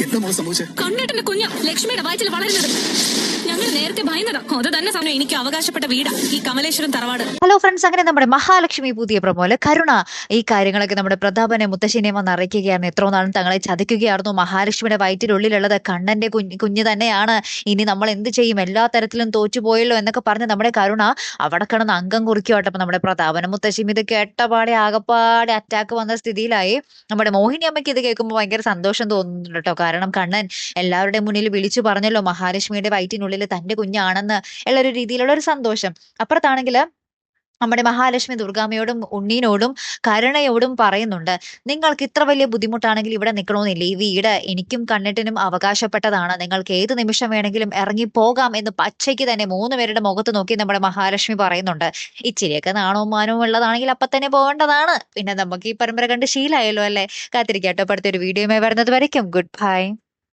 എന്താ മോളെ സംഭവിച്ചത്? കണ്ണേട്ടന്റെ കുഞ്ഞ ലക്ഷ്മിയുടെ വയറ്റിൽ വളരുന്നത് ഞങ്ങൾ നേരത്തെ ഭയന്നതാ. അത് തന്നെ സമയം എനിക്ക് അവകാശപ്പെട്ട വീടാ ഈ കമലേശ്വരം തറവാട്. ഹലോ ഫ്രണ്ട്സ്, അങ്ങനെ നമ്മുടെ മഹാലക്ഷ്മി പുതിയ പ്രമോല് കരുണ ഈ കാര്യങ്ങളൊക്കെ നമ്മുടെ പ്രതാപനെ മുത്തശ്ശിനെ വന്ന് അറിയിക്കുകയായിരുന്നു. എത്രയോ നാളും തങ്ങളെ ചതിക്കുകയായിരുന്നു. മഹാലക്ഷ്മിയുടെ വയറ്റിനുള്ളിലുള്ളത് കണ്ണന്റെ കുഞ്ഞ് തന്നെയാണ്. ഇനി നമ്മൾ എന്ത് ചെയ്യും, എല്ലാ തരത്തിലും തോറ്റുപോയല്ലോ എന്നൊക്കെ പറഞ്ഞ് നമ്മുടെ കരുണ അവിടെ കിടന്ന് അംഗം കുറിക്കുവാട്ടെ. അപ്പൊ നമ്മുടെ പ്രതാപനും മുത്തശ്ശിയും ഇത് കേട്ടപാടെ ആകപ്പാടെ അറ്റാക്ക് വന്ന സ്ഥിതിയിലായി. നമ്മുടെ മോഹിനി അമ്മയ്ക്ക് ഇത് കേൾക്കുമ്പോൾ ഭയങ്കര സന്തോഷം തോന്നുന്നുണ്ട് കേട്ടോ. കാരണം കണ്ണൻ എല്ലാവരുടെയും മുന്നിൽ വിളിച്ചു പറഞ്ഞല്ലോ മഹാലക്ഷ്മിയുടെ വയറ്റിനുള്ളിൽ തന്റെ കുഞ്ഞാണെന്ന് ഉള്ളൊരു രീതിയിലുള്ള ഒരു സന്തോഷം. അപ്പുറത്താണെങ്കിൽ നമ്മുടെ മഹാലക്ഷ്മി ദുർഗാമ്മയോടും ഉണ്ണീനോടും കരുണയോടും പറയുന്നുണ്ട്, നിങ്ങൾക്ക് ഇത്ര വലിയ ബുദ്ധിമുട്ടാണെങ്കിൽ ഇവിടെ നിൽക്കണമെന്നില്ല. ഈ വീട് എനിക്കും കണ്ണിട്ടിനും അവകാശപ്പെട്ടതാണ്. നിങ്ങൾക്ക് ഏത് നിമിഷം വേണമെങ്കിലും ഇറങ്ങിപ്പോകാം എന്ന് പച്ചയ്ക്ക് തന്നെ 3 പേരുടെ മുഖത്ത് നോക്കി നമ്മുടെ മഹാലക്ഷ്മി പറയുന്നുണ്ട്. ഇച്ചിരിയൊക്കെ നാണവും മാനവും ഉള്ളതാണെങ്കിൽ അപ്പൊ തന്നെ പോകേണ്ടതാണ്. പിന്നെ നമുക്ക് ഈ പരമ്പര കണ്ട് ശീലമായല്ലോ അല്ലെ. കാത്തിരിക്കാട്ടോ അടുത്തൊരു വീഡിയോയുമായി വരുന്നത് വരയ്ക്കും. Good bye.